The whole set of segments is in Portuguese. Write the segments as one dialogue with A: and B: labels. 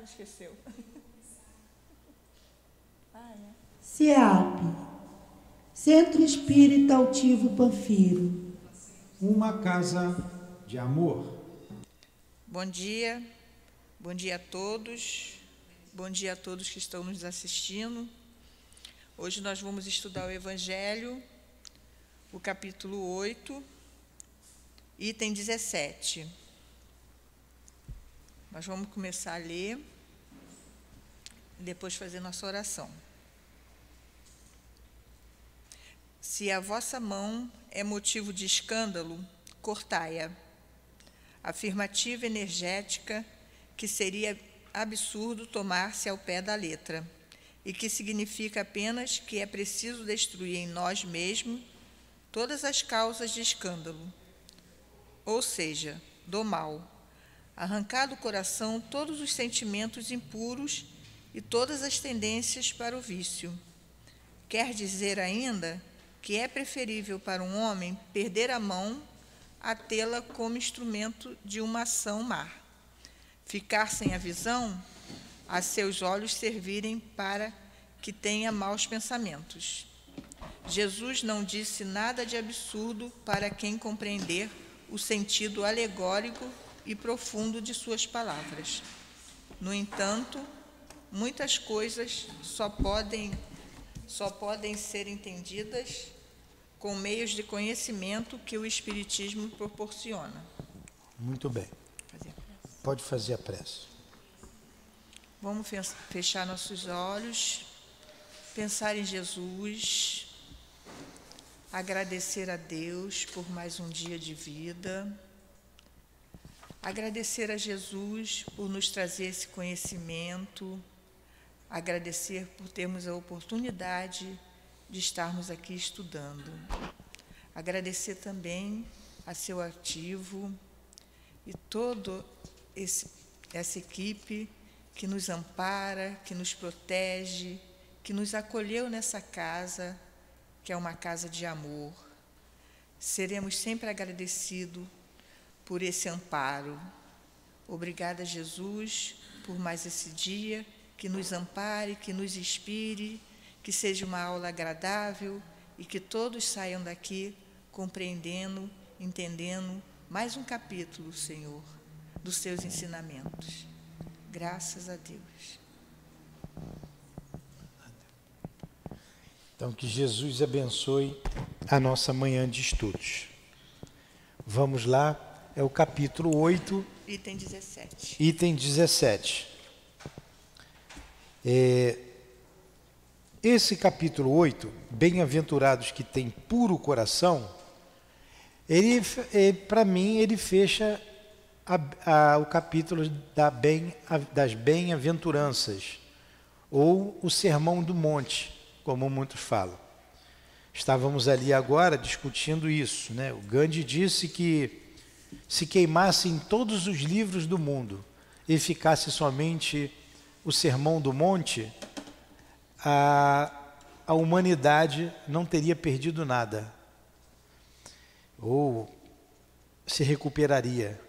A: ela esqueceu.
B: CEAP, Centro Espírita Altivo Panfiro.
C: Uma casa de amor.
A: Bom dia a todos, bom dia a todos que estão nos assistindo. Hoje nós vamos estudar o Evangelho, o capítulo 8, item 17. Nós vamos começar a ler e depois fazer nossa oração. Se a vossa mão é motivo de escândalo, cortai-a. Afirmativa energética que seria absurdo tomar-se ao pé da letra e que significa apenas que é preciso destruir em nós mesmos todas as causas de escândalo, ou seja, do mal, arrancar do coração todos os sentimentos impuros e todas as tendências para o vício. Quer dizer ainda que é preferível para um homem perder a mão a tê-la como instrumento de uma ação má. Ficar sem a visão, a seus olhos servirem para que tenha maus pensamentos. Jesus não disse nada de absurdo para quem compreender o sentido alegórico e profundo de suas palavras. No entanto, muitas coisas só podem ser entendidas com meios de conhecimento que o Espiritismo proporciona.
C: Muito bem. Pode fazer a prece.
A: Vamos fechar nossos olhos, pensar em Jesus, agradecer a Deus por mais um dia de vida, agradecer a Jesus por nos trazer esse conhecimento, agradecer por termos a oportunidade de estarmos aqui estudando. Agradecer também a seu ativo e toda essa equipe que nos ampara, que nos protege, que nos acolheu nessa casa, que é uma casa de amor. Seremos sempre agradecidos por esse amparo. Obrigada, Jesus, por mais esse dia, que nos ampare, que nos inspire, que seja uma aula agradável e que todos saiam daqui compreendendo, entendendo mais um capítulo, Senhor, dos seus ensinamentos. Graças a Deus.
C: Então, que Jesus abençoe a nossa manhã de estudos. Vamos lá, é o capítulo 8.
A: Item 17.
C: Item 17. Esse capítulo 8, bem-aventurados que têm puro coração, para mim, ele fecha o capítulo das bem-aventuranças, ou o Sermão do Monte, como muitos falam. Estávamos ali agora discutindo isso, né? O Gandhi disse que se queimassem todos os livros do mundo e ficasse somente o Sermão do Monte, a humanidade não teria perdido nada, ou se recuperaria.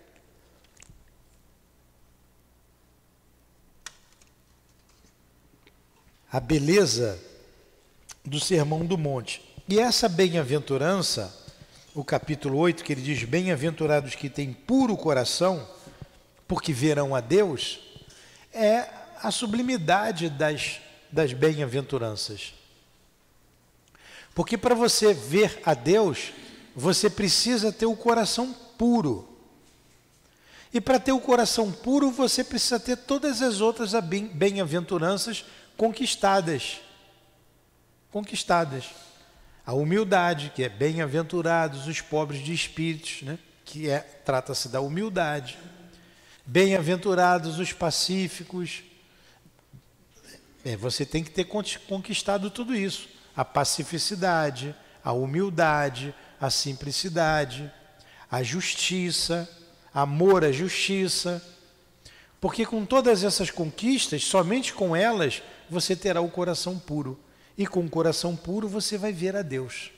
C: A beleza do Sermão do Monte. E essa bem-aventurança, o capítulo 8, que ele diz, bem-aventurados que têm puro coração, porque verão a Deus, é a sublimidade das bem-aventuranças. Porque para você ver a Deus, você precisa ter o coração puro. E para ter o coração puro, você precisa ter todas as outras bem-aventuranças conquistadas. A humildade, que é bem-aventurados os pobres de espíritos, né? Trata-se da humildade. Bem-aventurados os pacíficos. Você tem que ter conquistado tudo isso. A pacificidade, a humildade, a simplicidade, a justiça, amor à justiça. Porque com todas essas conquistas, somente com elas, você terá o coração puro. E com o coração puro você vai ver a Deus.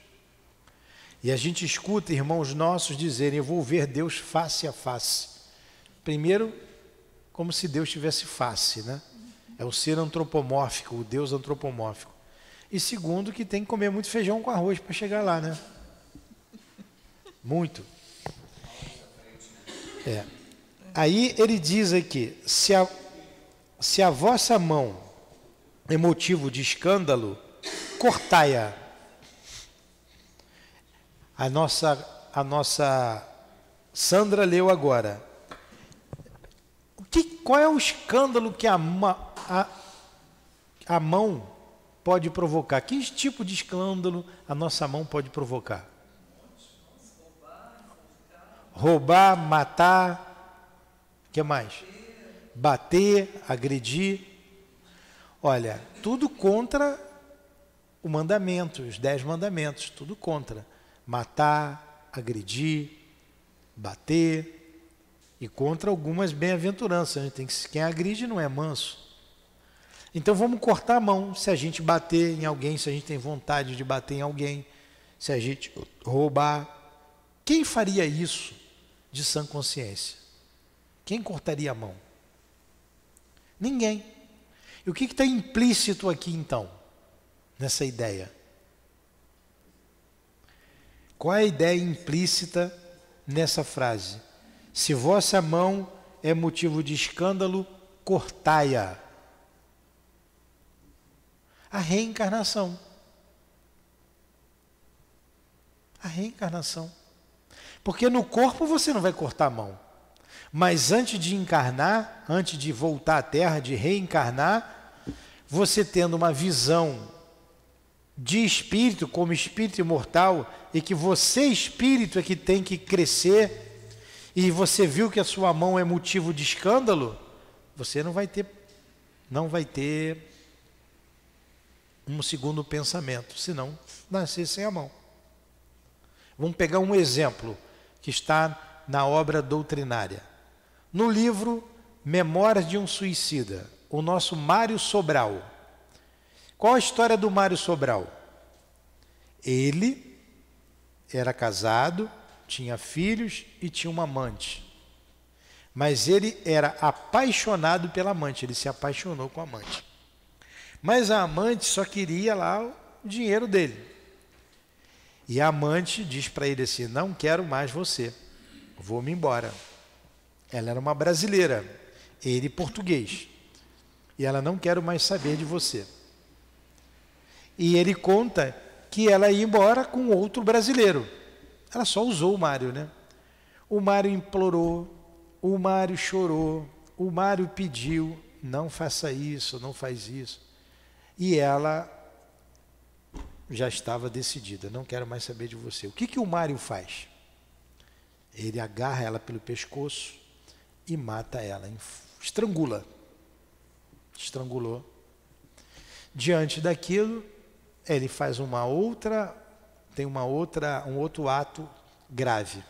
C: E a gente escuta irmãos nossos dizerem, eu vou ver Deus face a face. Primeiro, como se Deus tivesse face, né? É o ser antropomórfico, o Deus antropomórfico. E segundo, que tem que comer muito feijão com arroz para chegar lá, né? Muito. Aí ele diz aqui, se a vossa mão é motivo de escândalo, cortai-a. A nossa Sandra leu agora. Qual é o escândalo que a mão pode provocar? Que tipo de escândalo a nossa mão pode provocar? Roubar, matar, o que mais? Bater, agredir. Olha, tudo contra o mandamento, os 10 mandamentos, tudo contra. Matar, agredir, bater, e contra algumas bem-aventuranças. Quem agride não é manso. Então vamos cortar a mão se a gente bater em alguém, se a gente tem vontade de bater em alguém, se a gente roubar. Quem faria isso de sã consciência? Quem cortaria a mão? Ninguém. E o que está implícito aqui então, nessa ideia? Qual é a ideia implícita nessa frase? Se vossa mão é motivo de escândalo, cortai-a. A reencarnação. A reencarnação. Porque no corpo você não vai cortar a mão. Mas antes de encarnar, antes de voltar à Terra, de reencarnar, você tendo uma visão de espírito, como espírito imortal, e que você, espírito, é que tem que crescer, e você viu que a sua mão é motivo de escândalo, você não vai ter um segundo pensamento, senão nascer sem a mão. Vamos pegar um exemplo que está na obra doutrinária. No livro Memórias de um Suicida, o nosso Mário Sobral. Qual a história do Mário Sobral? Ele era casado, tinha filhos e tinha uma amante. Mas ele era apaixonado pela amante, ele se apaixonou com a amante. Mas a amante só queria lá o dinheiro dele. E a amante diz para ele assim: não quero mais você, vou-me embora. Ela era uma brasileira, ele português. E ela: não quero mais saber de você. E ele conta que ela ia embora com outro brasileiro. Ela só usou o Mário, né? O Mário implorou, o Mário chorou, o Mário pediu: não faça isso, não faz isso. E ela já estava decidida: não quero mais saber de você. O que o Mário faz? Ele agarra ela pelo pescoço e mata ela, estrangula. Estrangulou. Diante daquilo, ele faz um outro ato grave.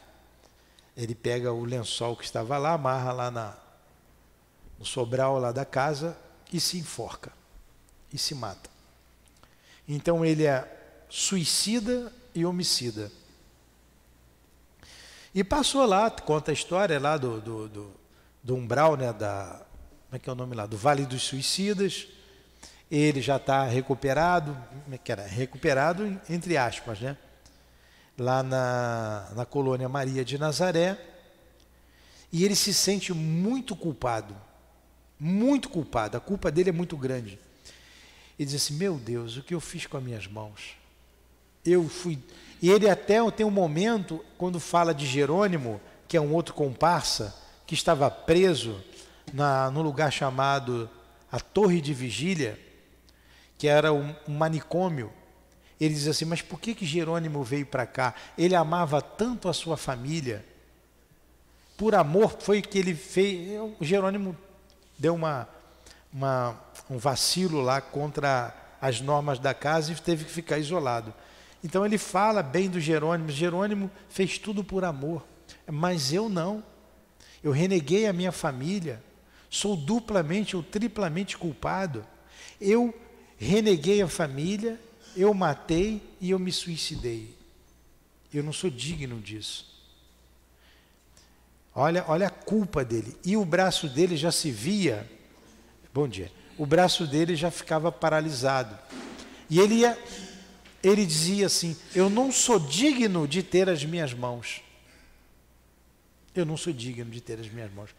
C: Ele pega o lençol que estava lá, amarra lá no sobral lá da casa e se enforca. E se mata. Então ele é suicida e homicida. E passou lá, conta a história lá do umbral, né, como é que é o nome lá? Do Vale dos Suicidas. Ele já está recuperado, recuperado entre aspas, né? Lá na colônia Maria de Nazaré. E ele se sente muito culpado. Muito culpado. A culpa dele é muito grande. Ele diz assim: meu Deus, o que eu fiz com as minhas mãos? Eu fui... E ele até tem um momento, quando fala de Jerônimo, que é um outro comparsa, que estava preso num lugar chamado a Torre de Vigília, que era um manicômio. Ele diz assim: mas por que Jerônimo veio para cá? Ele amava tanto a sua família. Por amor foi que ele fez... Jerônimo deu um vacilo lá contra as normas da casa e teve que ficar isolado. Então ele fala bem do Jerônimo. Jerônimo fez tudo por amor, mas eu não. Eu reneguei a minha família, sou duplamente ou triplamente culpado. Eu reneguei a família, eu matei e eu me suicidei. Eu não sou digno disso. Olha a culpa dele. E o braço dele já se via, bom dia, o braço dele já ficava paralisado. E ele dizia assim: eu não sou digno de ter as minhas mãos. Eu não sou digno de ter as minhas mãos.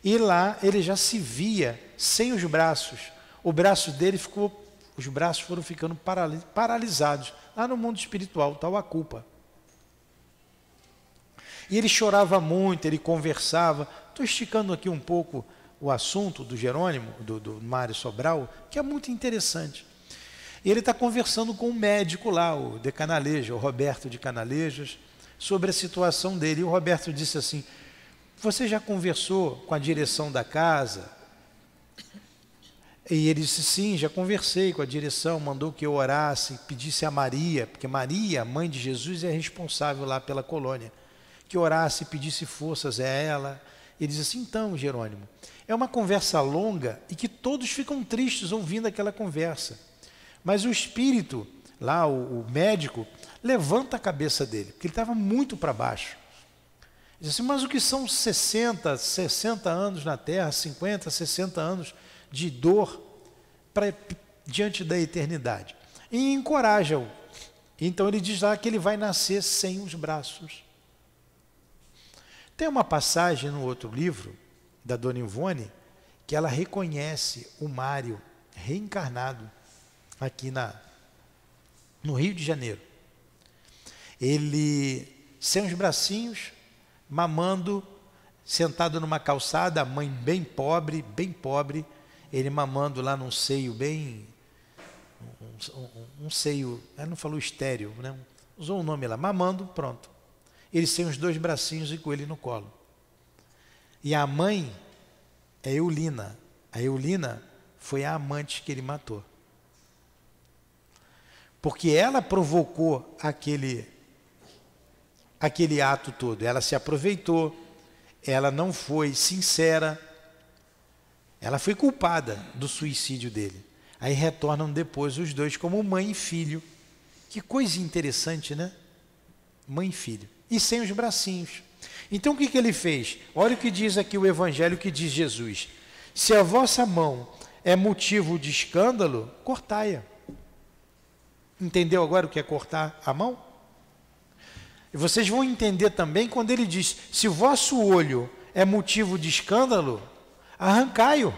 C: E lá ele já se via sem os braços. O braço dele os braços foram ficando paralisados. Lá no mundo espiritual, tal a culpa. E ele chorava muito, ele conversava. Estou esticando aqui um pouco o assunto do Jerônimo, do Mário Sobral, que é muito interessante. E ele está conversando com um médico lá, o de Canalejas, o Roberto de Canalejas, sobre a situação dele. E o Roberto disse assim: você já conversou com a direção da casa? E ele disse: sim, já conversei com a direção, mandou que eu orasse, pedisse a Maria, porque Maria, mãe de Jesus, é responsável lá pela colônia, que orasse, pedisse forças a ela. Ele disse assim: então, Jerônimo, é uma conversa longa e que todos ficam tristes ouvindo aquela conversa. Mas o espírito, lá o médico, levanta a cabeça dele, porque ele estava muito para baixo. Diz assim: mas o que são 60 anos na Terra, 50, 60 anos de dor diante da eternidade? E encoraja-o. Então ele diz lá que ele vai nascer sem os braços. Tem uma passagem no outro livro, da Dona Ivone, que ela reconhece o Mário reencarnado aqui no Rio de Janeiro. Ele, sem os bracinhos, mamando, sentado numa calçada, a mãe bem pobre, ele mamando lá num seio bem, um seio, ela não falou estéril, né? Usou um nome lá, mamando, pronto. Ele sem os 2 bracinhos e com ele no colo. E a mãe é Eulina. A Eulina foi a amante que ele matou. Porque ela provocou aquele ato todo. Ela se aproveitou, ela não foi sincera, ela foi culpada do suicídio dele. Aí retornam depois os dois como mãe e filho. Que coisa interessante, né? Mãe e filho. E sem os bracinhos. Então o que ele fez? Olha o que diz aqui o Evangelho, que diz Jesus: se a vossa mão é motivo de escândalo, cortai-a. Entendeu agora o que é cortar a mão? E vocês vão entender também quando ele diz: se o vosso olho é motivo de escândalo, arrancai-o.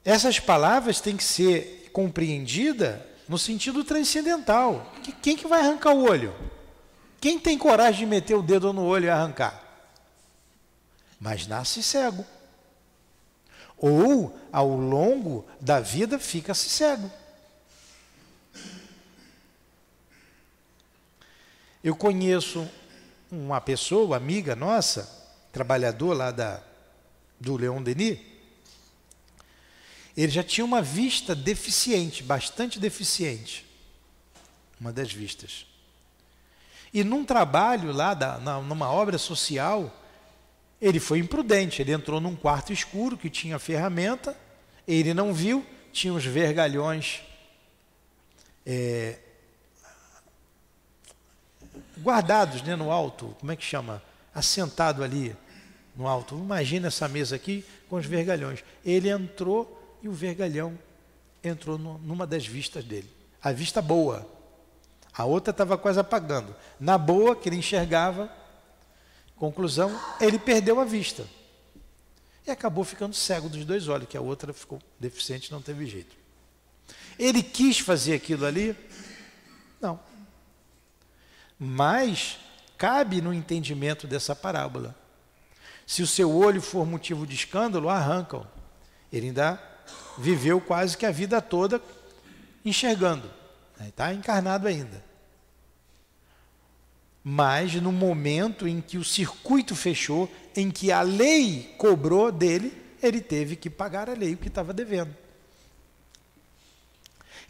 C: Essas palavras têm que ser compreendidas no sentido transcendental. Quem que vai arrancar o olho? Quem tem coragem de meter o dedo no olho e arrancar? Mas nasce cego. Ou, ao longo da vida, fica-se cego. Eu conheço uma pessoa, amiga nossa, trabalhador lá do Leon Denis. Ele já tinha uma vista deficiente, bastante deficiente, uma das vistas. E num trabalho lá, numa obra social, ele foi imprudente, ele entrou num quarto escuro que tinha ferramenta, ele não viu, tinha uns vergalhões guardados, né, no alto, como é que chama? Assentado ali no alto. Imagina essa mesa aqui com os vergalhões. Ele entrou e o vergalhão entrou numa das vistas dele. A vista boa. A outra estava quase apagando. Na boa, que ele enxergava, conclusão, ele perdeu a vista. E acabou ficando cego dos 2 olhos, que a outra ficou deficiente, não teve jeito. Ele quis fazer aquilo ali? Não. Mas cabe no entendimento dessa parábola. Se o seu olho for motivo de escândalo, arranca-o. Ele ainda viveu quase que a vida toda enxergando. Está encarnado ainda. Mas no momento em que o circuito fechou, em que a lei cobrou dele, ele teve que pagar a lei, o que estava devendo.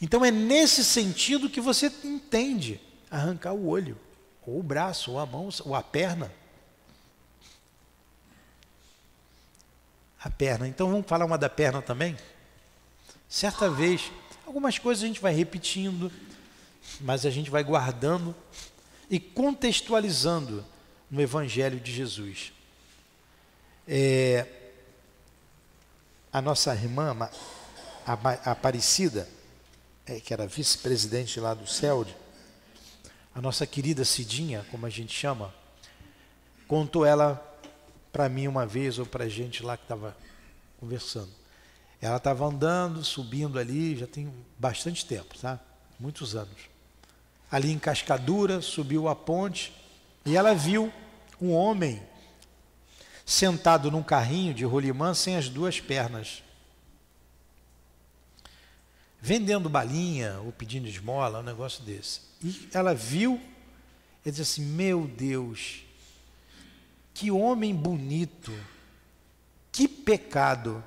C: Então é nesse sentido que você entende arrancar o olho, ou o braço, ou a mão, ou a perna. A perna. Então vamos falar uma da perna também? Certa vez, algumas coisas a gente vai repetindo, mas a gente vai guardando e contextualizando no Evangelho de Jesus. A nossa irmã, a Aparecida, que era vice-presidente lá do CELD, a nossa querida Cidinha, como a gente chama, contou ela para mim uma vez, ou para a gente lá que estava conversando. Ela estava andando, subindo ali, já tem bastante tempo, tá? Muitos anos. Ali em Cascadura, subiu a ponte, e ela viu um homem sentado num carrinho de rolimã sem as duas pernas, vendendo balinha ou pedindo esmola, um negócio desse. E ela viu e disse assim: meu Deus, que homem bonito, que pecado.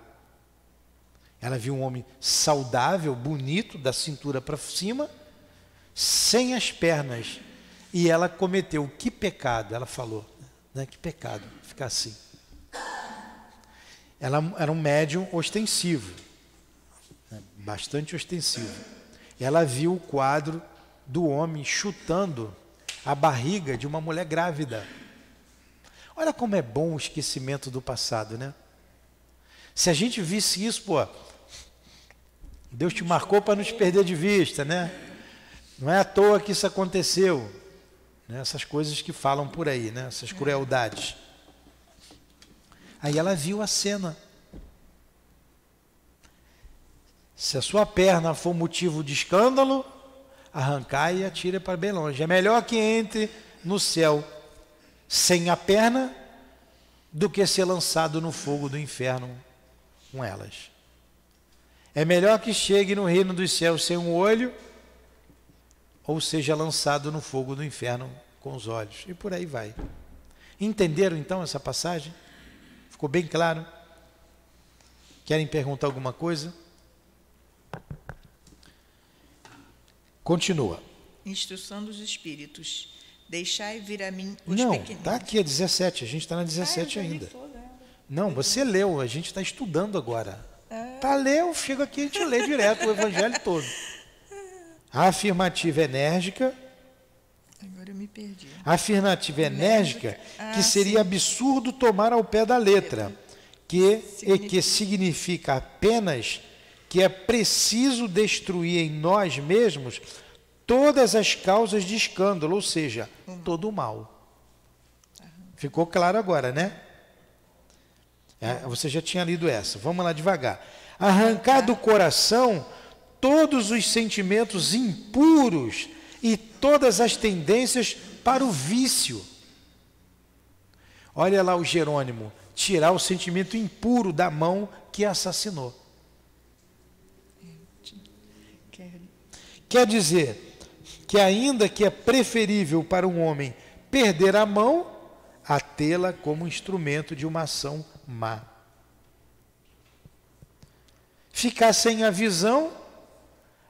C: Ela viu um homem saudável, bonito, da cintura para cima, sem as pernas. E ela cometeu que pecado, ela falou, né? Que pecado, ficar assim. Ela era um médium ostensivo, né? Bastante ostensivo. Ela viu o quadro do homem chutando a barriga de uma mulher grávida. Olha como é bom o esquecimento do passado, né? Se a gente visse isso, pô, Deus te marcou para nos perder de vista, né? Não é à toa que isso aconteceu, né? Essas coisas que falam por aí, né? Essas crueldades. Aí ela viu a cena. Se a sua perna for motivo de escândalo, arrancai e atire para bem longe. É melhor que entre no céu sem a perna do que ser lançado no fogo do inferno com elas. É melhor que chegue no reino dos céus sem um olho ou seja lançado no fogo do inferno com os olhos. E por aí vai. Entenderam então essa passagem? Ficou bem claro? Querem perguntar alguma coisa? Continua.
A: Instrução dos Espíritos. Deixai vir a mim os
C: Não,
A: pequeninos.
C: está aqui a 17, a gente está na 17 ainda. Não, você leu, a gente está estudando agora. Para ler, eu chego aqui e a gente lê direto o Evangelho todo. A afirmativa enérgica.
A: Agora eu me perdi.
C: A afirmativa enérgica, que seria absurdo tomar ao pé da letra, que significa apenas que é preciso destruir em nós mesmos todas as causas de escândalo, ou seja, todo o mal. Ficou claro agora, né? Você já tinha lido essa. Vamos lá devagar. Arrancar do coração todos os sentimentos impuros e todas as tendências para o vício. Olha lá o Jerônimo, tirar o sentimento impuro da mão que assassinou. Quer dizer que ainda que é preferível para um homem perder a mão a tê-la como instrumento de uma ação má. Ficar sem a visão,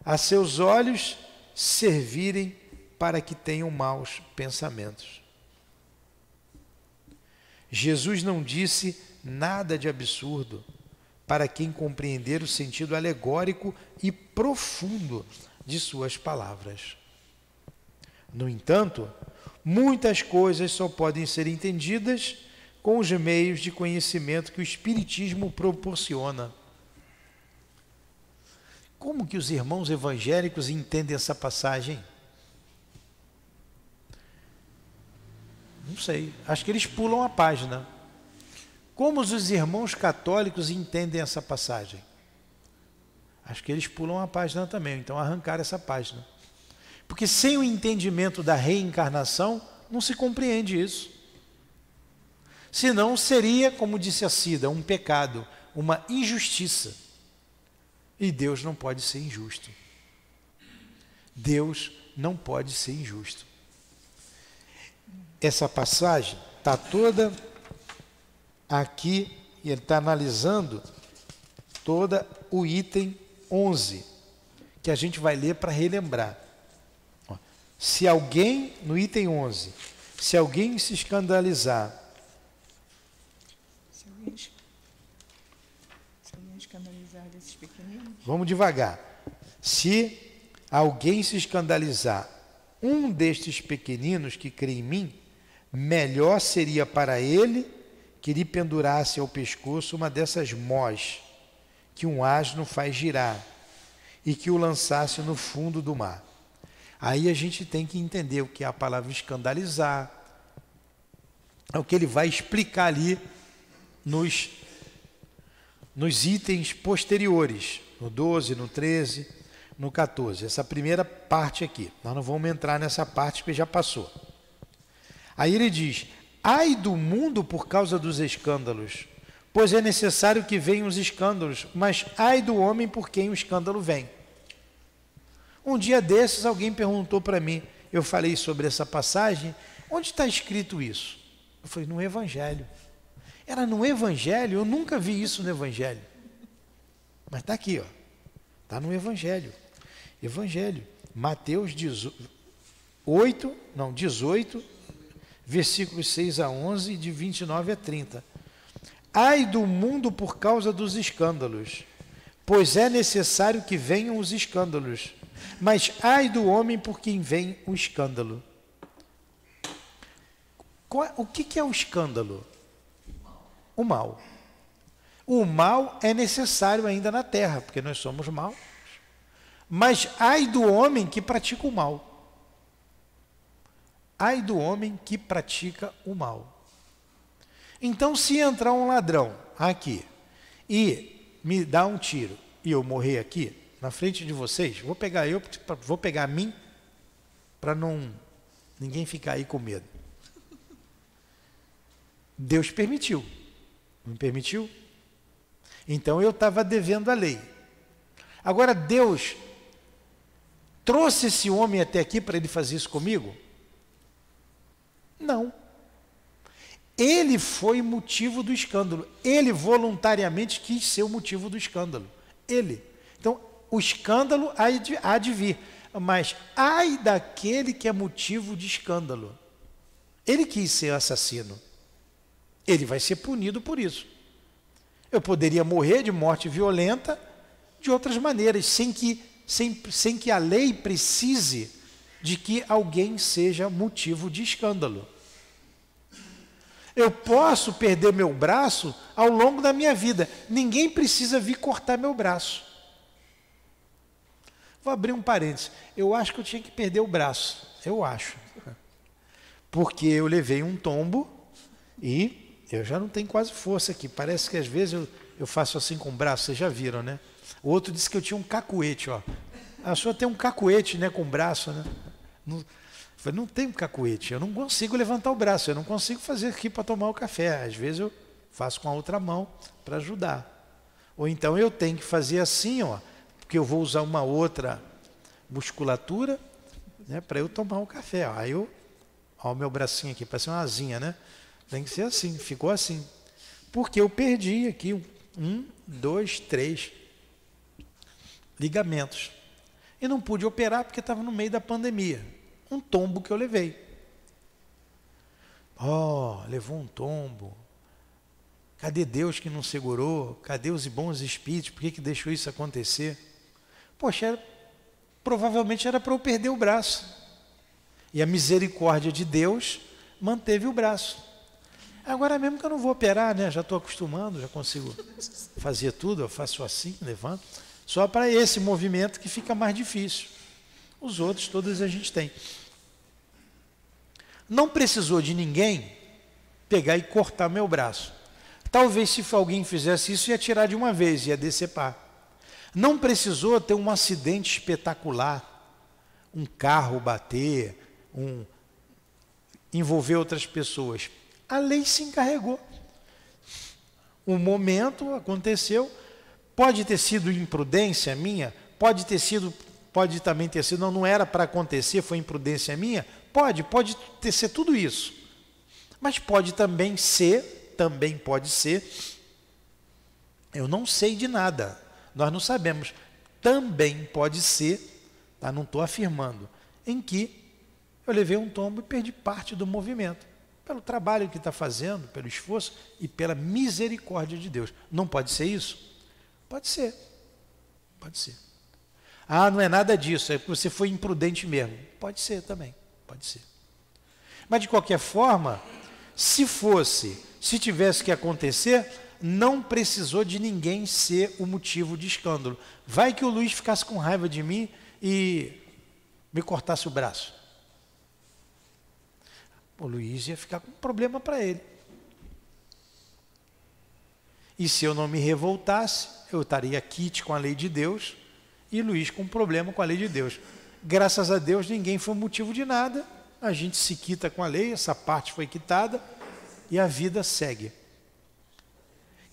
C: a seus olhos servirem para que tenham maus pensamentos. Jesus não disse nada de absurdo para quem compreender o sentido alegórico e profundo de suas palavras. No entanto, muitas coisas só podem ser entendidas com os meios de conhecimento que o Espiritismo proporciona. Como que os irmãos evangélicos entendem essa passagem? Não sei, acho que eles pulam a página. Como os irmãos católicos entendem essa passagem? Acho que eles pulam a página também, então arrancar essa página. Porque sem o entendimento da reencarnação, não se compreende isso. Senão seria, como disse a Cida, um pecado, uma injustiça. E Deus não pode ser injusto. Deus não pode ser injusto. Essa passagem está toda aqui, e ele está analisando toda o item 11, que a gente vai ler para relembrar. Se alguém, no item 11, se alguém se escandalizar,
A: Se alguém escandalizar desses pequeninos.
C: Vamos devagar. Se alguém se escandalizar, um destes pequeninos que crê em mim, melhor seria para ele que lhe pendurasse ao pescoço uma dessas mós que um asno faz girar e que o lançasse no fundo do mar. Aí a gente tem que entender o que é a palavra escandalizar, é o que ele vai explicar ali nos itens posteriores, no 12, no 13, no 14. Essa primeira parte aqui, nós não vamos entrar nessa parte porque já passou. Aí ele diz: ai do mundo por causa dos escândalos, pois é necessário que venham os escândalos, mas ai do homem por quem o escândalo vem. Um dia desses alguém perguntou para mim, eu falei sobre essa passagem, onde está escrito isso? Eu falei, no Evangelho. Era no Evangelho? Eu nunca vi isso no Evangelho. Mas está aqui, ó. Está no Evangelho. Evangelho. Mateus 18, versículos 6 a 11, de 29 a 30. Ai do mundo por causa dos escândalos, pois é necessário que venham os escândalos, mas ai do homem por quem vem o escândalo. O que é o escândalo? O mal. O mal é necessário ainda na terra, porque nós somos maus. Mas ai do homem que pratica o mal. Ai do homem que pratica o mal. Então, se entrar um ladrão aqui e me dar um tiro e eu morrer aqui, na frente de vocês, vou pegar a mim, para ninguém ficar aí com medo. Deus permitiu. Não permitiu? Então eu estava devendo a lei. Agora Deus trouxe esse homem até aqui para ele fazer isso comigo? Não. Ele foi motivo do escândalo. Ele voluntariamente quis ser o motivo do escândalo. Ele. Então, o escândalo há de vir. Mas ai daquele que é motivo de escândalo. Ele quis ser assassino. Ele vai ser punido por isso. Eu poderia morrer de morte violenta de outras maneiras, sem que a lei precise de que alguém seja motivo de escândalo. Eu posso perder meu braço ao longo da minha vida. Ninguém precisa vir cortar meu braço. Vou abrir um parênteses. Eu acho que eu tinha que perder o braço. Eu acho. Porque eu levei um tombo e eu já não tenho quase força aqui. Parece que às vezes eu faço assim com o braço. Vocês já viram, né? O outro disse que eu tinha um cacuete, ó. A sua tem um cacuete, né, com o braço, né? Eu falei, não tem um cacuete, eu não consigo levantar o braço, eu não consigo fazer aqui para tomar o café. Às vezes eu faço com a outra mão para ajudar. Ou então eu tenho que fazer assim, ó, porque eu vou usar uma outra musculatura, né, para eu tomar o café. Ó. Aí ó, o meu bracinho aqui, parece uma asinha, né? Tem que ser assim, ficou assim. Porque eu perdi aqui 1, 2, 3 ligamentos. E não pude operar porque estava no meio da pandemia. Um tombo que eu levei. Levou um tombo. Cadê Deus que não segurou? Cadê os bons espíritos? Por que deixou isso acontecer? Poxa, provavelmente era para eu perder o braço. E a misericórdia de Deus manteve o braço. Agora mesmo que eu não vou operar, né? Já estou acostumando, já consigo fazer tudo, eu faço assim, levanto. Só para esse movimento que fica mais difícil. Os outros, todos a gente tem. Não precisou de ninguém pegar e cortar meu braço. Talvez se alguém fizesse isso, ia tirar de uma vez, ia decepar. Não precisou ter um acidente espetacular, um carro bater, envolver outras pessoas. A lei se encarregou. Um momento aconteceu, pode ter sido imprudência minha, pode também ter sido, não era para acontecer, foi imprudência minha, pode ser tudo isso. Mas pode também pode ser, eu não sei de nada, nós não sabemos, também pode ser, tá? Não estou afirmando, em que eu levei um tombo e perdi parte do movimento. Pelo trabalho que está fazendo, pelo esforço e pela misericórdia de Deus. Não pode ser isso? Pode ser. Pode ser. Não é nada disso, é que você foi imprudente mesmo. Pode ser também, pode ser. Mas de qualquer forma, se tivesse que acontecer, não precisou de ninguém ser o motivo de escândalo. Vai que o Luiz ficasse com raiva de mim e me cortasse o braço. O Luiz ia ficar com um problema para ele. E se eu não me revoltasse, eu estaria quite com a lei de Deus e Luiz com um problema com a lei de Deus. Graças a Deus, ninguém foi motivo de nada. A gente se quita com a lei, essa parte foi quitada e a vida segue.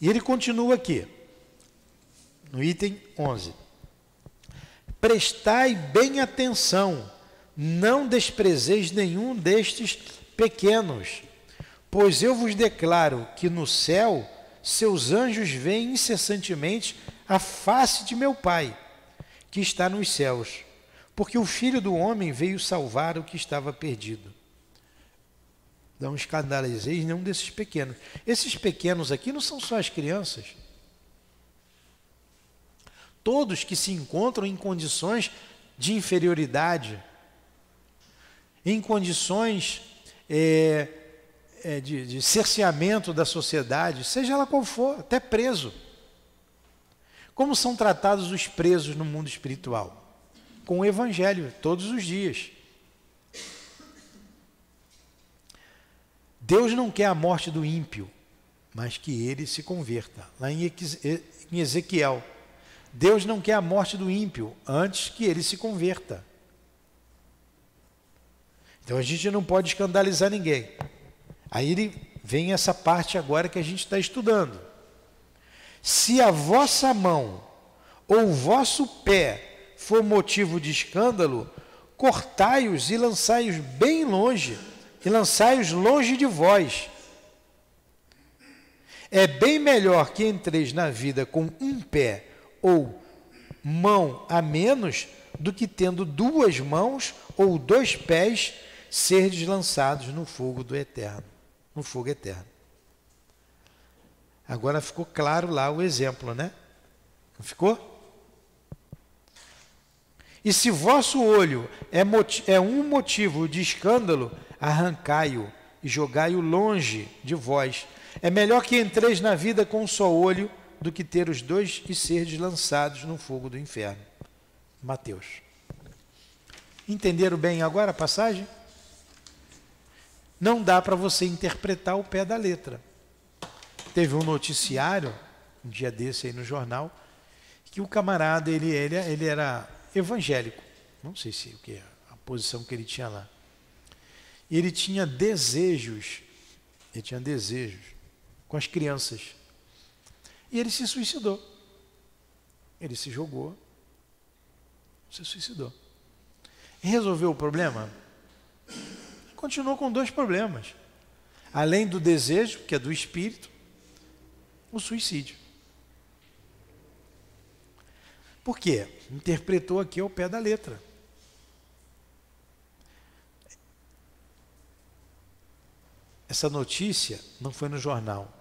C: E ele continua aqui, no item 11. Prestai bem atenção, não desprezeis nenhum destes pequenos, pois eu vos declaro que no céu seus anjos veem incessantemente a face de meu Pai, que está nos céus, porque o Filho do Homem veio salvar o que estava perdido. Não escandalizeis nenhum desses pequenos. Esses pequenos aqui não são só as crianças. Todos que se encontram em condições de inferioridade, em condições de cerceamento da sociedade, seja ela qual for, até preso. Como são tratados os presos no mundo espiritual? Com o Evangelho, todos os dias. Deus não quer a morte do ímpio, mas que ele se converta. Lá em Ezequiel, Deus não quer a morte do ímpio, antes que ele se converta. Então a gente não pode escandalizar ninguém. Aí vem essa parte agora que a gente está estudando. Se a vossa mão ou o vosso pé for motivo de escândalo, cortai-os e lançai-os bem longe, e lançai-os longe de vós. É bem melhor que entreis na vida com um pé ou mão a menos, do que tendo duas mãos ou dois pés, serdes lançados no fogo do eterno, no fogo eterno. Agora ficou claro lá o exemplo, né? Não ficou? E se vosso olho é um motivo de escândalo, arrancai-o e jogai-o longe de vós. É melhor que entreis na vida com um só olho, do que ter os dois e serdes lançados no fogo do inferno. Mateus. Entenderam bem agora a passagem? Não dá para você interpretar o pé da letra. Teve um noticiário, um dia desse aí no jornal, que o camarada, ele era evangélico. Não sei se o que é a posição que ele tinha lá. E ele tinha desejos com as crianças. E ele se suicidou. Ele se jogou, se suicidou. E resolveu o problema? Continuou com dois problemas. Além do desejo, que é do espírito, o suicídio. Por quê? Interpretou aqui ao pé da letra. Essa notícia não foi no jornal.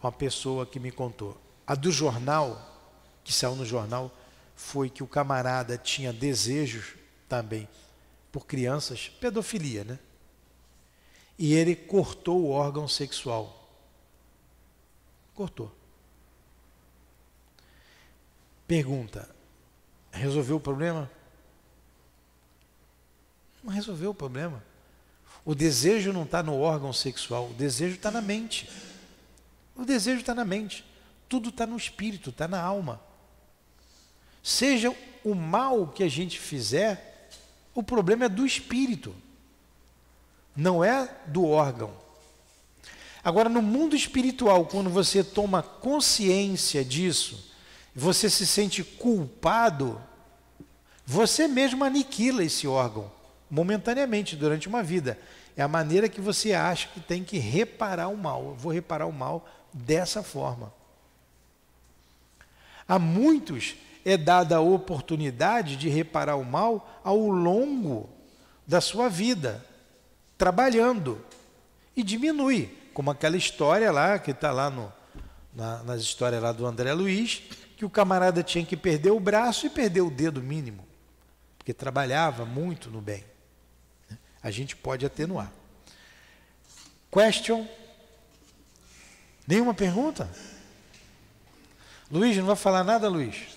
C: Uma pessoa que me contou. A do jornal, que saiu no jornal, foi que o camarada tinha desejos também por crianças, pedofilia, né? E ele cortou o órgão sexual. Cortou. Pergunta, resolveu o problema? Não resolveu o problema. O desejo não está no órgão sexual, o desejo está na mente. O desejo está na mente. Tudo está no espírito, está na alma. Seja o mal que a gente fizer, o problema é do espírito, não é do órgão. Agora, no mundo espiritual, quando você toma consciência disso, você se sente culpado, você mesmo aniquila esse órgão, momentaneamente, durante uma vida. É a maneira que você acha que tem que reparar o mal. Eu vou reparar o mal dessa forma. A muitos é dada a oportunidade de reparar o mal ao longo da sua vida, trabalhando, e diminui, como aquela história lá, que está lá nas histórias lá do André Luiz, que o camarada tinha que perder o braço e perder o dedo mínimo, porque trabalhava muito no bem. A gente pode atenuar. Question? Nenhuma pergunta? Luiz, não vai falar nada, Luiz?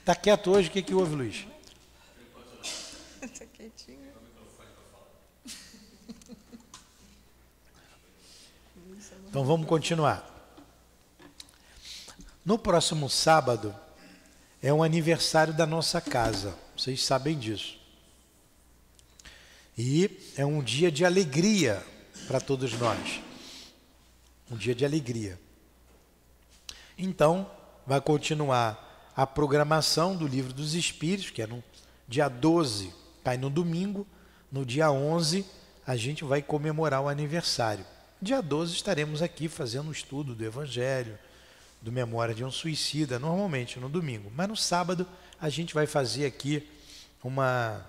C: Está quieto hoje, o que houve, Luiz?
A: Está quietinho.
C: Então vamos continuar. No próximo sábado é um aniversário da nossa casa, vocês sabem disso. E é um dia de alegria para todos nós. Um dia de alegria. Então, vai continuar a programação do Livro dos Espíritos, que é no dia 12, cai no domingo. No dia 11, a gente vai comemorar o aniversário. Dia 12 estaremos aqui fazendo o estudo do Evangelho, do Memória de um Suicida, normalmente no domingo. Mas no sábado a gente vai fazer aqui uma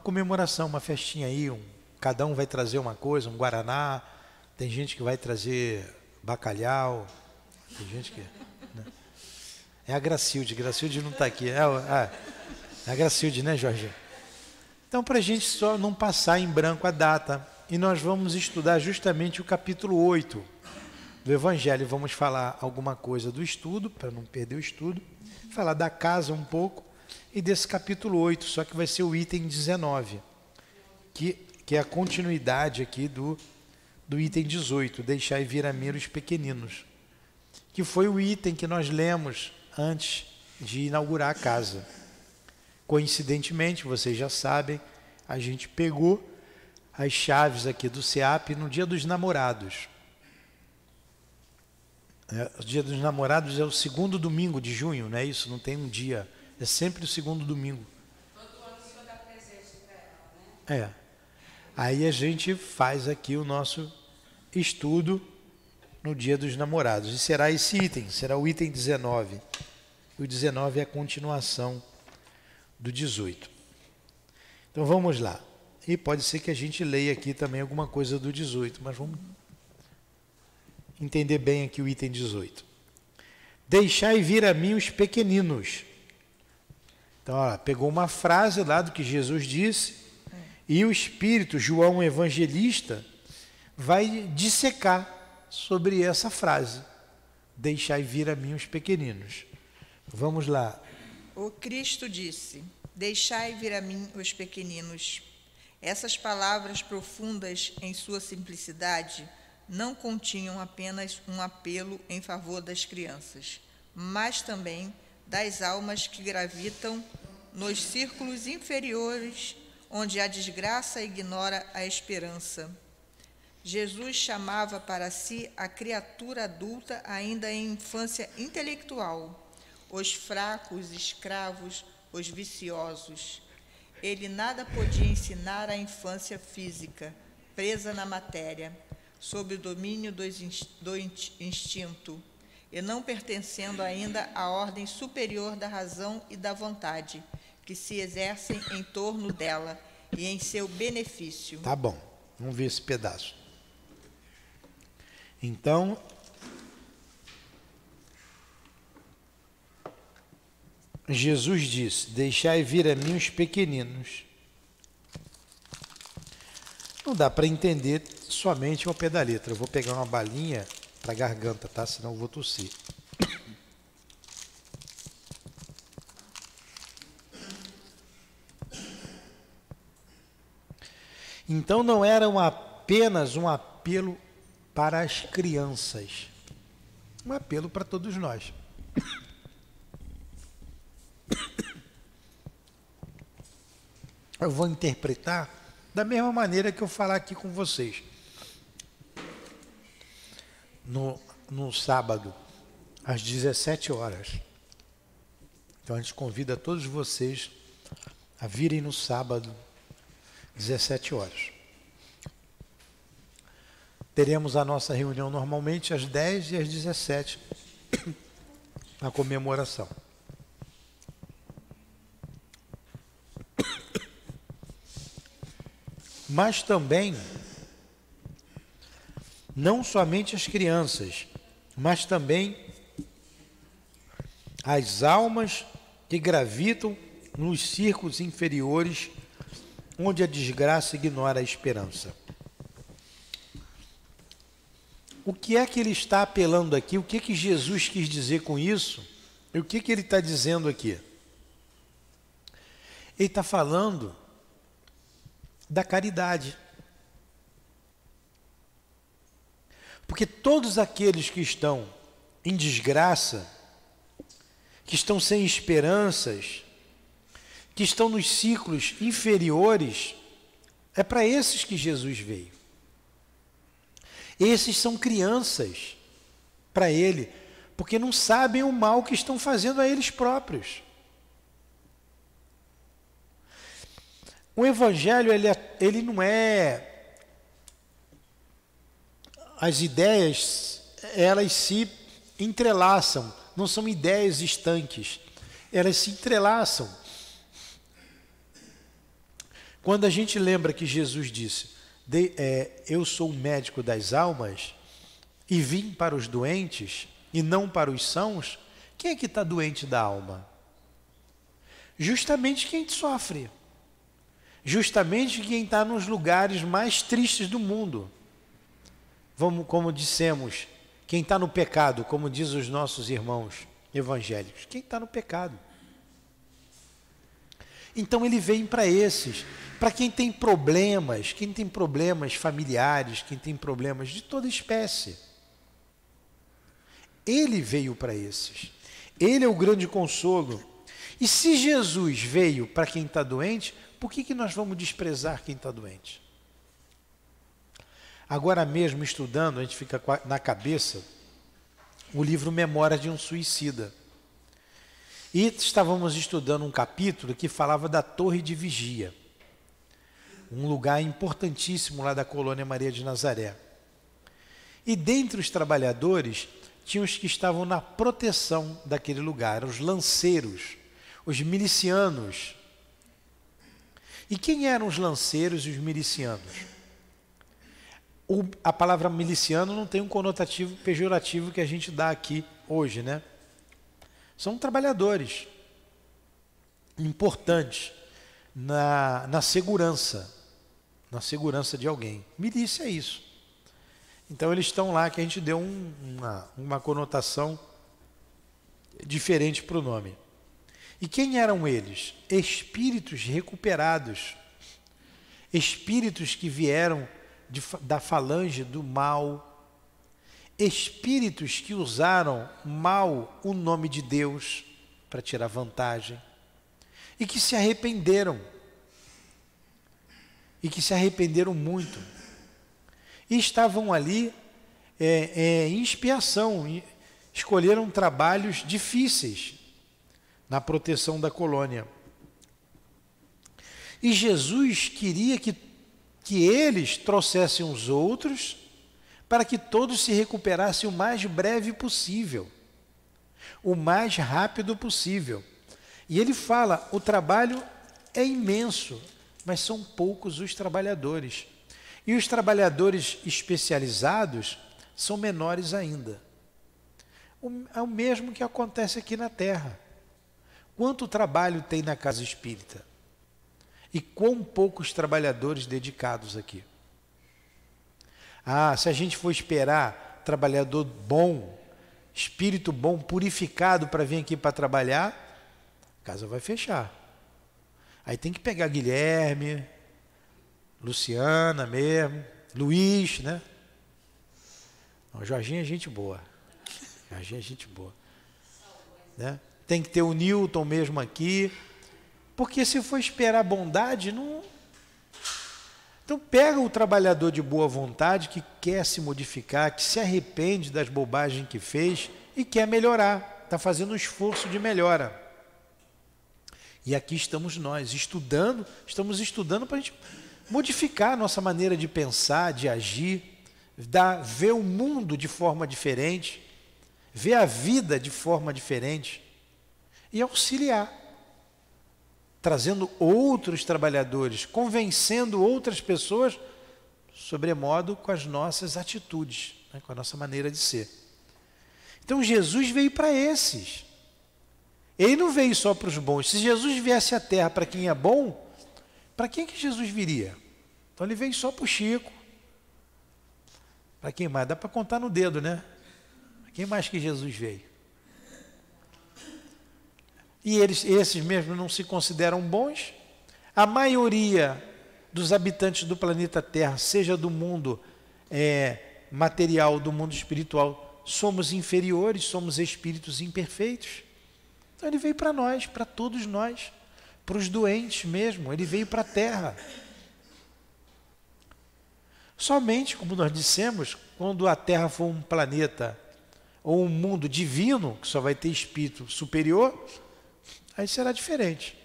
C: comemoração, uma festinha aí. Cada um vai trazer uma coisa, um guaraná. Tem gente que vai trazer bacalhau. Tem gente que... Né? É a Gracilde. Gracilde não está aqui. É a Gracilde, né, Jorge? Então, para a gente só não passar em branco a data, e nós vamos estudar justamente o capítulo 8 do Evangelho. Vamos falar alguma coisa do estudo, para não perder o estudo, falar da casa um pouco, e desse capítulo 8, só que vai ser o item 19, que é a continuidade aqui do item 18, deixai vir a mim os pequeninos, que foi o item que nós lemos antes de inaugurar a casa. Coincidentemente, vocês já sabem, a gente pegou as chaves aqui do SEAP no Dia dos Namorados. O Dia dos Namorados é o segundo domingo de junho, não é isso? Não tem um dia, é sempre o segundo domingo.
D: Todo ano o senhor dá presente para ela, né?
C: Aí a gente faz aqui o nosso estudo no Dia dos Namorados. E será esse item, será o item 19. O 19 é a continuação do 18. Então vamos lá. E pode ser que a gente leia aqui também alguma coisa do 18, mas vamos entender bem aqui o item 18. Deixai vir a mim os pequeninos. Então, pegou uma frase lá do que Jesus disse, e o Espírito, João Evangelista, vai dissecar sobre essa frase. Deixai vir a mim os pequeninos. Vamos lá.
A: O Cristo disse: deixai vir a mim os pequeninos. Essas palavras profundas em sua simplicidade não continham apenas um apelo em favor das crianças, mas também das almas que gravitam nos círculos inferiores, onde a desgraça ignora a esperança. Jesus chamava para si a criatura adulta ainda em infância intelectual, os fracos, os escravos, os viciosos. Ele nada podia ensinar à infância física, presa na matéria, sob o domínio do instinto, e não pertencendo ainda à ordem superior da razão e da vontade, que se exercem em torno dela e em seu benefício.
C: Tá bom, vamos ver esse pedaço. Então, Jesus disse: deixai vir a mim os pequeninos. Não dá para entender somente ao pé da letra. Eu vou pegar uma balinha para a garganta, tá? Senão eu vou tossir. Então não era apenas um apelo para as crianças, um apelo para todos nós. Eu vou interpretar da mesma maneira que eu falar aqui com vocês. No sábado, às 17 horas. Então a gente convida todos vocês a virem no sábado, 17 horas. Teremos a nossa reunião normalmente às 10 e às 17, a comemoração. Mas também, não somente as crianças, mas também as almas que gravitam nos círculos inferiores, onde a desgraça ignora a esperança. O que é que ele está apelando aqui? O que que Jesus quis dizer com isso? E o que que ele está dizendo aqui? Ele está falando da caridade. Porque todos aqueles que estão em desgraça, que estão sem esperanças, que estão nos ciclos inferiores, é para esses que Jesus veio. Esses são crianças para ele, porque não sabem o mal que estão fazendo a eles próprios. O Evangelho, ele não é... As ideias, elas se entrelaçam, não são ideias estanques, elas se entrelaçam. Quando a gente lembra que Jesus disse, eu sou o médico das almas e vim para os doentes e não para os sãos, quem é que está doente da alma? Justamente quem sofre, justamente quem está nos lugares mais tristes do mundo. Vamos, como dissemos, quem está no pecado, como diz os nossos irmãos evangélicos, quem está no pecado. Então ele vem para esses, para quem tem problemas familiares, quem tem problemas de toda espécie. Ele veio para esses. Ele é o grande consolo. E se Jesus veio para quem está doente, por que nós vamos desprezar quem está doente? Agora mesmo estudando, a gente fica na cabeça o livro Memórias de um Suicida. E estávamos estudando um capítulo que falava da Torre de Vigia, um lugar importantíssimo lá da colônia Maria de Nazaré. E dentre os trabalhadores, tinha os que estavam na proteção daquele lugar, os lanceiros, os milicianos. E quem eram os lanceiros e os milicianos? A palavra miliciano não tem um conotativo pejorativo que a gente dá aqui hoje, né? São trabalhadores importantes na segurança de alguém. Milícia é isso. Então eles estão lá, que a gente deu uma conotação diferente para o nome. E quem eram eles? Espíritos recuperados, espíritos que vieram da falange do mal, espíritos que usaram mal o nome de Deus para tirar vantagem e que se arrependeram muito e estavam ali em expiação, escolheram trabalhos difíceis na proteção da colônia. E Jesus queria que eles trouxessem os outros para que todos se recuperassem o mais breve possível, o mais rápido possível. E ele fala, o trabalho é imenso, mas são poucos os trabalhadores. E os trabalhadores especializados são menores ainda. É o mesmo que acontece aqui na Terra. Quanto trabalho tem na casa espírita? E quão poucos trabalhadores dedicados aqui. Se a gente for esperar trabalhador bom, espírito bom, purificado para vir aqui para trabalhar, a casa vai fechar. Aí tem que pegar Guilherme, Luciana mesmo, Luiz, né? O Jorginho é gente boa. Né? Tem que ter o Newton mesmo aqui. Porque se for esperar bondade, não... Então pega o trabalhador de boa vontade que quer se modificar, que se arrepende das bobagens que fez e quer melhorar, está fazendo um esforço de melhora. E aqui estamos nós, estamos estudando para a gente modificar a nossa maneira de pensar, de agir, ver o mundo de forma diferente, ver a vida de forma diferente e auxiliar. Trazendo outros trabalhadores, convencendo outras pessoas, sobremodo com as nossas atitudes, né, com a nossa maneira de ser. Então Jesus veio para esses. Ele não veio só para os bons. Se Jesus viesse à Terra para quem é bom, Para quem que Jesus viria? Então ele veio só para o Chico. Para quem mais? Dá para contar no dedo, né? Quem mais que Jesus veio? E esses mesmos não se consideram bons? A maioria dos habitantes do planeta Terra, seja do mundo material, do mundo espiritual, somos inferiores, somos espíritos imperfeitos. Então ele veio para nós, para todos nós, para os doentes mesmo, ele veio para a Terra. Somente, como nós dissemos, quando a Terra for um planeta ou um mundo divino, que só vai ter espírito superior, aí será diferente.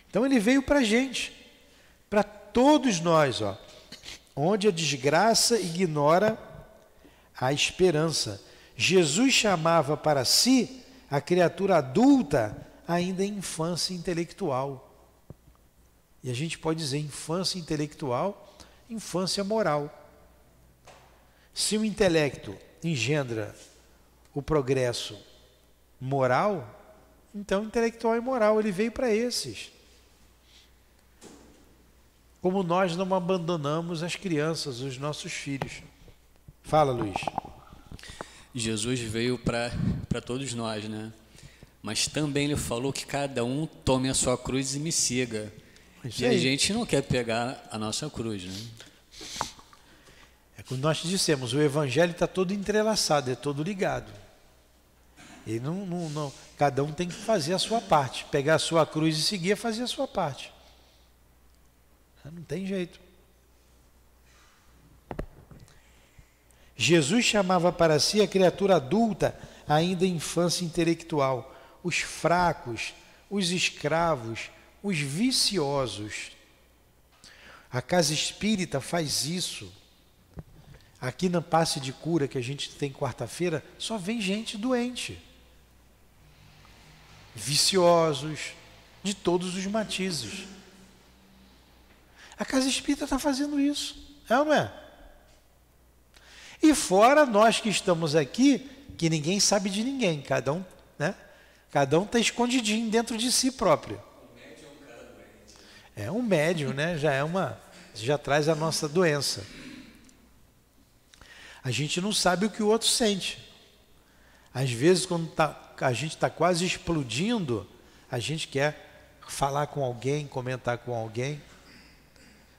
C: Então ele veio para a gente, para todos nós, ó, onde a desgraça ignora a esperança. Jesus chamava para si a criatura adulta ainda em infância intelectual. E a gente pode dizer infância intelectual, infância moral. Se o intelecto engendra o progresso moral, então intelectual e moral, ele veio para esses. Como nós não abandonamos as crianças, os nossos filhos. Fala, Luiz.
E: Jesus veio para todos nós, né? Mas também ele falou que cada um tome a sua cruz e me siga. E a gente não quer pegar a nossa cruz, né?
C: É como nós dissemos, o evangelho está todo entrelaçado, é todo ligado. E não, cada um tem que fazer a sua parte. Pegar a sua cruz e seguir é fazer a sua parte. Não tem jeito. Jesus chamava para si a criatura adulta, ainda em infância intelectual, os fracos, os escravos, os viciosos. A casa espírita faz isso. Aqui na passe de cura que a gente tem quarta-feira, só vem gente doente. Viciosos, de todos os matizes. A casa espírita está fazendo isso, é ou não é? E fora nós que estamos aqui, que ninguém sabe de ninguém, cada um, né? Cada um está escondidinho dentro de si próprio.
E: O médium é um cara doente.
C: É um médium, né? Já traz a nossa doença. A gente não sabe o que o outro sente. Às vezes, quando a gente está quase explodindo, a gente quer falar com alguém, comentar com alguém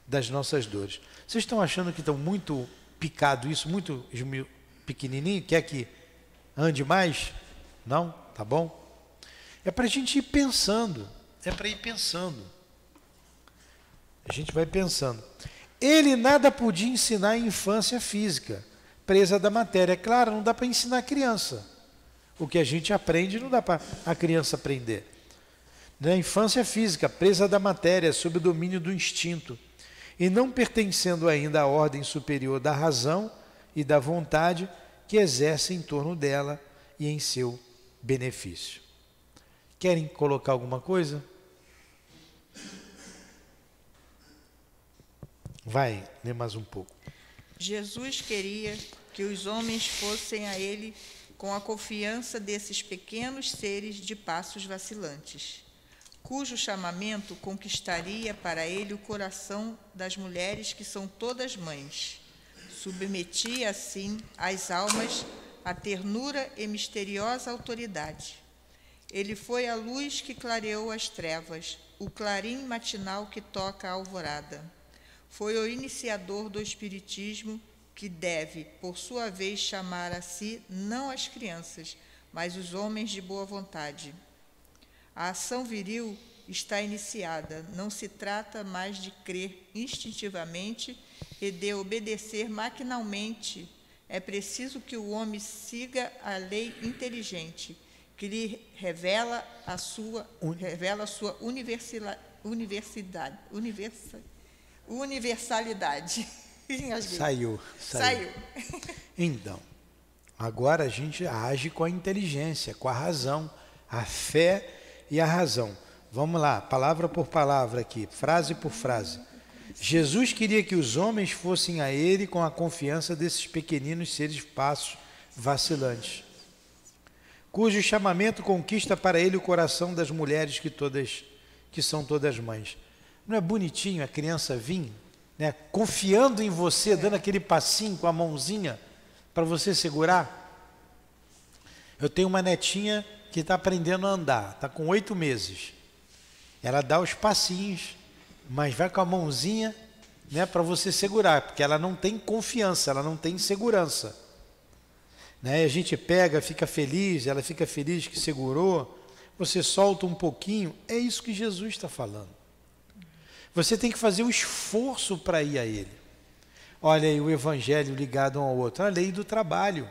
C: das nossas dores. Vocês estão achando que estão muito picado isso, muito pequenininho? Quer que ande mais? Não? Tá bom? É para a gente ir pensando. É para ir pensando. A gente vai pensando. Ele nada podia ensinar em infância física, presa da matéria. É claro, não dá para ensinar a criança. O que a gente aprende não dá para a criança aprender. Na infância física, presa da matéria, sob o domínio do instinto, e não pertencendo ainda à ordem superior da razão e da vontade que exerce em torno dela e em seu benefício. Querem colocar alguma coisa? Vai, lê mais um pouco.
A: Jesus queria que os homens fossem a ele com a confiança desses pequenos seres de passos vacilantes, cujo chamamento conquistaria para ele o coração das mulheres que são todas mães. Submetia, assim, as almas à ternura e misteriosa autoridade. Ele foi a luz que clareou as trevas, o clarim matinal que toca a alvorada. Foi o iniciador do Espiritismo, que deve, por sua vez, chamar a si não as crianças, mas os homens de boa vontade. A ação viril está iniciada, não se trata mais de crer instintivamente e de obedecer maquinalmente. É preciso que o homem siga a lei inteligente, que lhe revela a sua universalidade.
C: Saiu. Então, agora a gente age com a inteligência, com a razão, a fé e a razão. Vamos lá, palavra por palavra aqui, frase por frase. Jesus queria que os homens fossem a ele com a confiança desses pequeninos seres passos vacilantes, cujo chamamento conquista para ele o coração das mulheres que são todas mães. Não é bonitinho a criança vir, né, confiando em você, dando aquele passinho com a mãozinha para você segurar? Eu tenho uma netinha que está aprendendo a andar, está com 8 meses. Ela dá os passinhos, mas vai com a mãozinha, né, para você segurar, porque ela não tem confiança, ela não tem segurança. Né? A gente pega, fica feliz, ela fica feliz que segurou, você solta um pouquinho, é isso que Jesus está falando. Você tem que fazer o esforço para ir a Ele. Olha aí o evangelho ligado um ao outro, a lei do trabalho.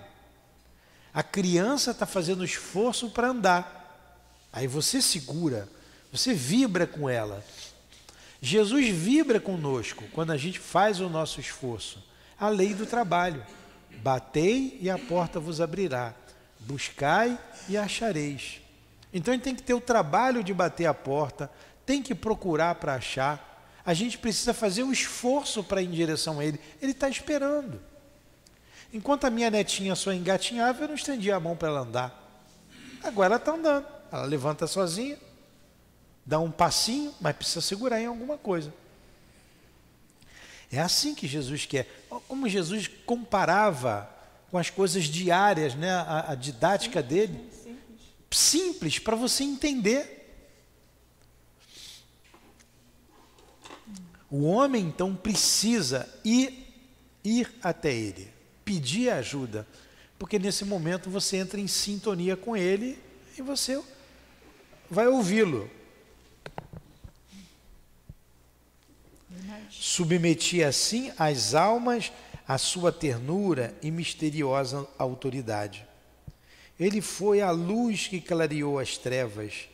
C: A criança está fazendo esforço para andar, aí você segura, você vibra com ela. Jesus vibra conosco quando a gente faz o nosso esforço. A lei do trabalho. Batei e a porta vos abrirá. Buscai e achareis. Então a gente tem que ter o trabalho de bater a porta, tem que procurar para achar. A gente precisa fazer um esforço para ir em direção a Ele. Ele está esperando. Enquanto a minha netinha só engatinhava, eu não estendia a mão para ela andar. Agora ela está andando. Ela levanta sozinha, dá um passinho, mas precisa segurar em alguma coisa. É assim que Jesus quer. Como Jesus comparava com as coisas diárias, né? A didática dele. Simples, para você entender. O homem, então, precisa ir até Ele, pedir ajuda, porque nesse momento você entra em sintonia com Ele e você vai ouvi-lo. Submetia assim as almas à sua ternura e misteriosa autoridade. Ele foi a luz que clareou as trevas,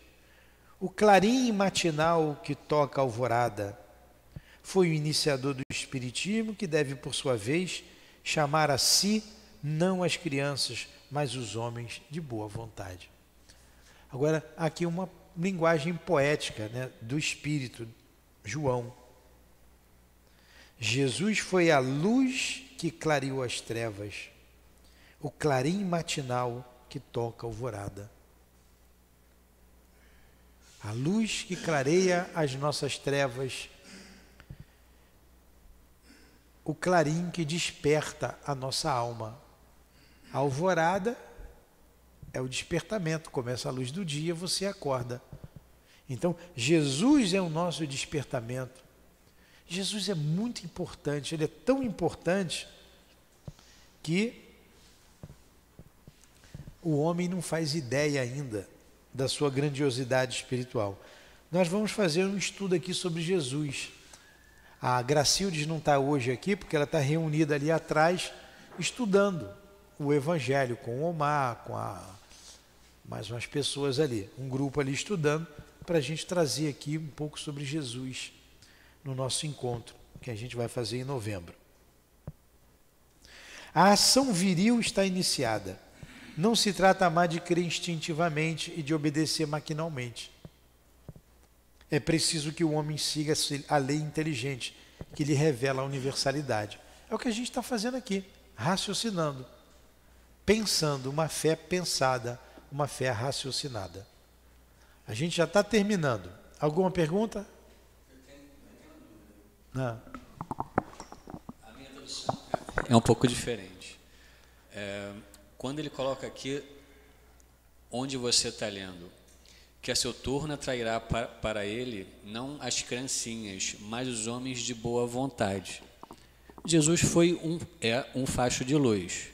C: o clarim matinal que toca a alvorada. Foi o iniciador do Espiritismo que deve, por sua vez, chamar a si não as crianças, mas os homens de boa vontade. Agora, aqui uma linguagem poética, né, do Espírito, João. Jesus foi a luz que clareou as trevas, o clarim matinal que toca a alvorada. A luz que clareia as nossas trevas, o clarim que desperta a nossa alma. A alvorada é o despertamento, começa a luz do dia, você acorda. Então, Jesus é o nosso despertamento. Jesus é muito importante, ele é tão importante que o homem não faz ideia ainda da sua grandiosidade espiritual. Nós vamos fazer um estudo aqui sobre Jesus. A Gracildes não está hoje aqui, porque ela está reunida ali atrás, estudando o Evangelho, com o Omar, com mais umas pessoas ali, um grupo ali estudando, para a gente trazer aqui um pouco sobre Jesus no nosso encontro, que a gente vai fazer em novembro. A ação viril está iniciada. Não se trata mais de crer instintivamente e de obedecer maquinalmente. É preciso que o homem siga a lei inteligente, que lhe revela a universalidade. É o que a gente está fazendo aqui, raciocinando, pensando, uma fé pensada, uma fé raciocinada. A gente já está terminando. Alguma pergunta? Não.
E: A minha tradução é um pouco diferente. Quando ele coloca aqui, onde você está lendo, que a seu turno atrairá para ele não as criancinhas, mas os homens de boa vontade. Jesus foi um facho de luz.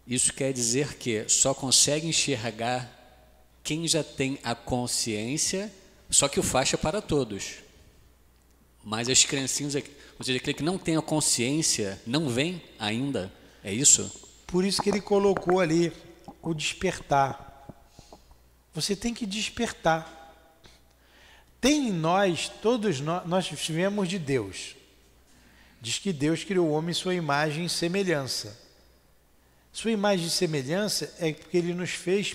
E: Isso quer dizer que só consegue enxergar quem já tem a consciência, só que o facho é para todos. Mas as criancinhas, ou seja, aquele que não tem a consciência, não vem ainda, é isso?
C: Por isso que ele colocou ali o despertar. Você tem que despertar. Tem em nós, todos nós vivemos de Deus. Diz que Deus criou o homem em sua imagem e semelhança. Sua imagem e semelhança é porque ele nos fez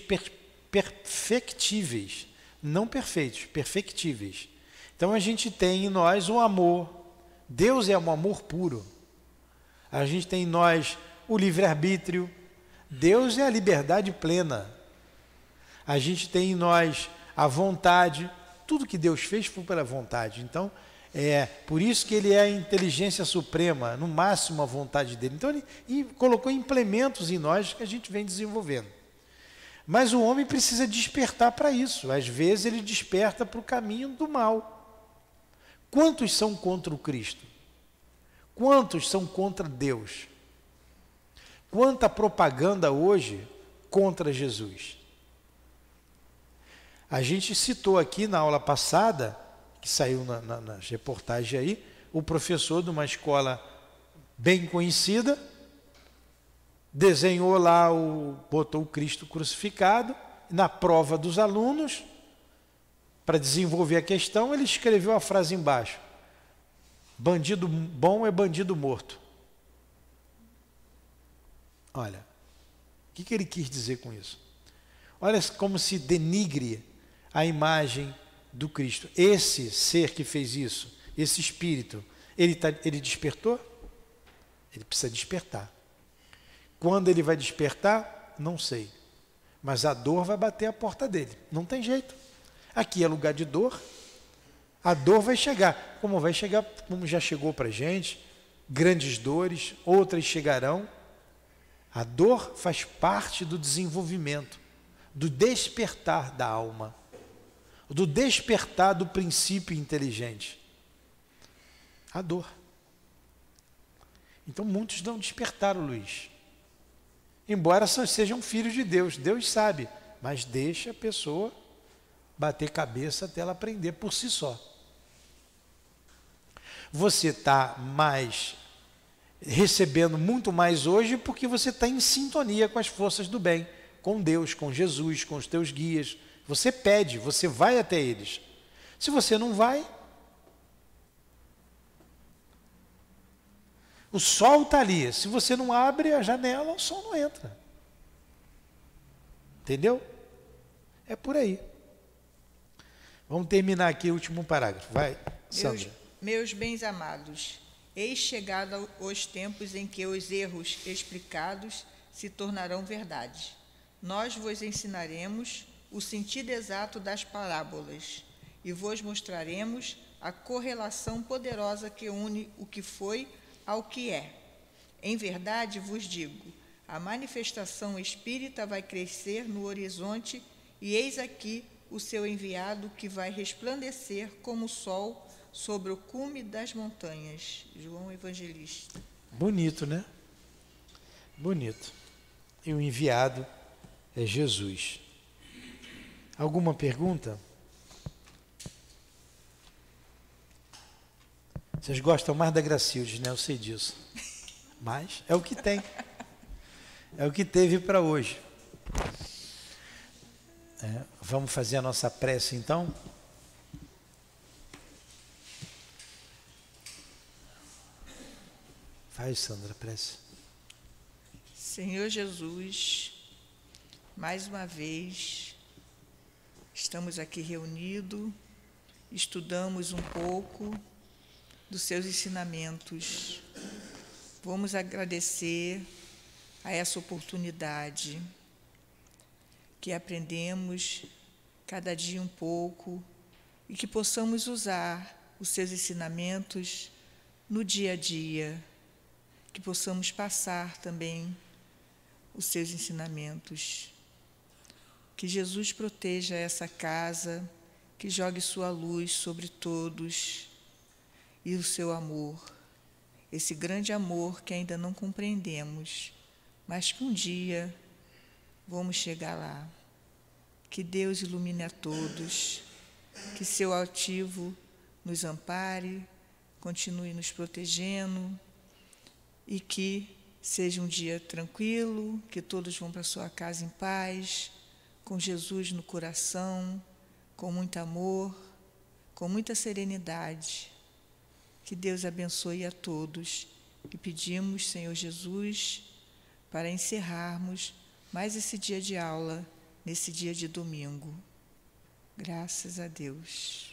C: perfectíveis, não perfeitos, perfectíveis. Então a gente tem em nós o amor. Deus é um amor puro. A gente tem em nós o livre-arbítrio. Deus é a liberdade plena. A gente tem em nós a vontade. tudo que Deus fez foi pela vontade. Então, por isso que ele é a inteligência suprema, no máximo a vontade dele. Então, ele colocou implementos em nós que a gente vem desenvolvendo. Mas o homem precisa despertar para isso. Às vezes ele desperta para o caminho do mal. Quantos são contra o Cristo? Quantos são contra Deus? Quanta propaganda hoje contra Jesus? A gente citou aqui na aula passada, que saiu nas reportagens aí, o professor de uma escola bem conhecida, desenhou lá, botou o Cristo crucificado, na prova dos alunos, para desenvolver a questão, ele escreveu a frase embaixo: bandido bom é bandido morto. Olha, o que ele quis dizer com isso? Olha como se denigre a imagem do Cristo. Esse ser que fez isso, esse espírito, ele despertou? Ele precisa despertar. Quando ele vai despertar? Não sei. Mas a dor vai bater a porta dele. Não tem jeito. Aqui é lugar de dor. A dor vai chegar. Como vai chegar, como já chegou para a gente, grandes dores, outras chegarão. A dor faz parte do desenvolvimento, do despertar da alma, do despertar do princípio inteligente. A dor. Então muitos não despertaram, Luiz. Embora sejam filhos de Deus, Deus sabe, mas deixa a pessoa bater cabeça até ela aprender por si só. Você está recebendo muito mais hoje porque você está em sintonia com as forças do bem, com Deus, com Jesus, com os teus guias. Você pede, você vai até eles. Se você não vai, o sol está ali. Se você não abre a janela, o sol não entra. Entendeu? É por aí. Vamos terminar aqui o último parágrafo. Vai, Sandra.
A: Meus bens amados, eis chegado os tempos em que os erros explicados se tornarão verdade. Nós vos ensinaremos o sentido exato das parábolas e vos mostraremos a correlação poderosa que une o que foi ao que é. Em verdade vos digo, a manifestação espírita vai crescer no horizonte e eis aqui o seu enviado que vai resplandecer como o sol sobre o cume das montanhas. João Evangelista.
C: Bonito, né? Bonito. E o enviado é Jesus. Alguma pergunta? Vocês gostam mais da Gracildes, né? Eu sei disso. Mas é o que tem. É o que teve para hoje. Vamos fazer a nossa prece então? Faz, Sandra, prece.
A: Senhor Jesus, mais uma vez, estamos aqui reunidos, estudamos um pouco dos seus ensinamentos. Vamos agradecer a essa oportunidade que aprendemos cada dia um pouco e que possamos usar os seus ensinamentos no dia a dia, que possamos passar também os seus ensinamentos. Que Jesus proteja essa casa, que jogue sua luz sobre todos e o seu amor, esse grande amor que ainda não compreendemos, mas que um dia vamos chegar lá. Que Deus ilumine a todos, que seu altivo nos ampare, continue nos protegendo e que seja um dia tranquilo, que todos vão para sua casa em paz, com Jesus no coração, com muito amor, com muita serenidade. Que Deus abençoe a todos. E pedimos, Senhor Jesus, para encerrarmos mais esse dia de aula, nesse dia de domingo. Graças a Deus.